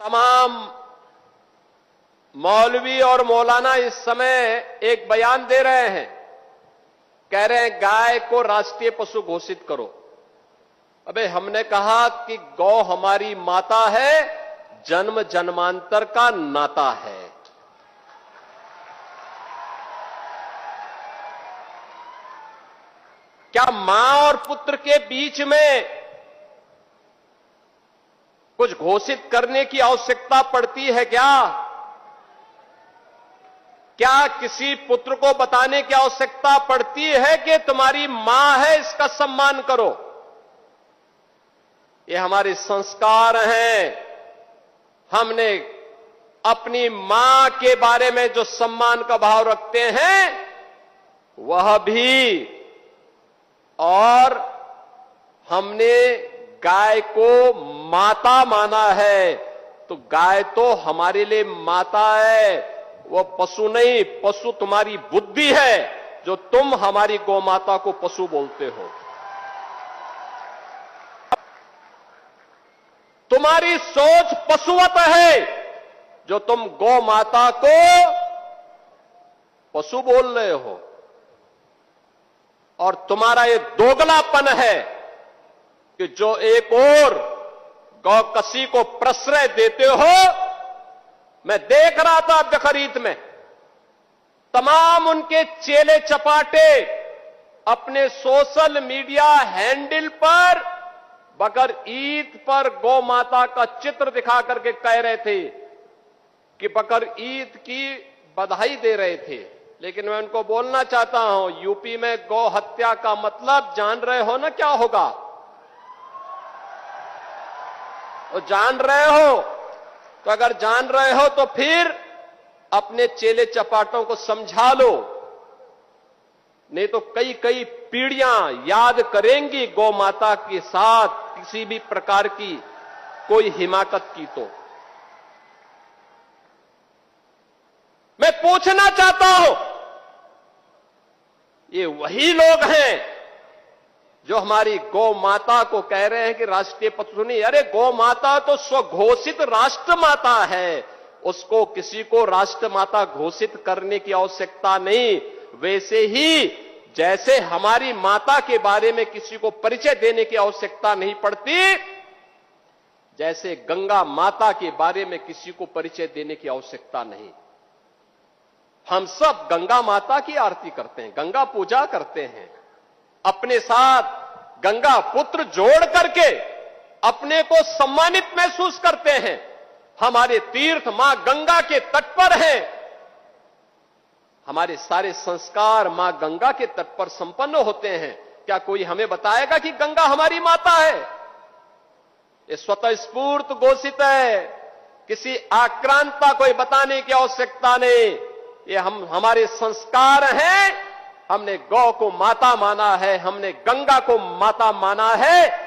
तमाम मौलवी और मौलाना इस समय एक बयान दे रहे हैं, कह रहे हैं गाय को राष्ट्रीय पशु घोषित करो। अबे हमने कहा कि गौ हमारी माता है, जन्म जन्मांतर का नाता है। क्या मां और पुत्र के बीच में कुछ घोषित करने की आवश्यकता पड़ती है क्या? क्या किसी पुत्र को बताने की आवश्यकता पड़ती है कि तुम्हारी मां है, इसका सम्मान करो? ये हमारे संस्कार हैं। हमने अपनी मां के बारे में जो सम्मान का भाव रखते हैं वह भी, और हमने गाय को माता माना है, तो गाय तो हमारे लिए माता है, वो पशु नहीं। पशु तुम्हारी बुद्धि है जो तुम हमारी गौ माता को पशु बोलते हो। तुम्हारी सोच पशुवत है जो तुम गौ माता को पशु बोल रहे हो, और तुम्हारा ये दोगलापन है कि जो एक और गौकसी को प्रश्रय देते हो। मैं देख रहा था अब खरीद में तमाम उनके चेले चपाटे अपने सोशल मीडिया हैंडल पर बकर ईद पर गौ माता का चित्र दिखा करके कह रहे थे कि बकर ईद की बधाई दे रहे थे। लेकिन मैं उनको बोलना चाहता हूं, यूपी में गौ हत्या का मतलब जान रहे हो ना क्या होगा? तो जान रहे हो, तो अगर जान रहे हो तो फिर अपने चेले चपाटों को समझा लो, नहीं तो कई कई पीढ़ियां याद करेंगी गौ माता के साथ किसी भी प्रकार की कोई हिमाकत की। तो मैं पूछना चाहता हूं, ये वही लोग हैं जो हमारी गौ माता को कह रहे हैं कि राष्ट्रीय पशु नहीं। अरे गौ माता तो स्वघोषित राष्ट्र माता है, उसको किसी को राष्ट्र माता घोषित करने की आवश्यकता नहीं। वैसे ही जैसे हमारी माता के बारे में किसी को परिचय देने की आवश्यकता नहीं पड़ती, जैसे गंगा माता के बारे में किसी को परिचय देने की आवश्यकता नहीं। हम सब गंगा माता की आरती करते हैं, गंगा पूजा करते हैं, अपने साथ गंगा पुत्र जोड़ करके अपने को सम्मानित महसूस करते हैं। हमारे तीर्थ मां गंगा के तट पर हैं, हमारे सारे संस्कार मां गंगा के तट पर संपन्न होते हैं। क्या कोई हमें बताएगा कि गंगा हमारी माता है? ये स्वतः स्फूर्त घोषित है, किसी आक्रांता कोई बताने की आवश्यकता नहीं। ये हमारे संस्कार हैं। हमने गौ को माता माना है, हमने गंगा को माता माना है,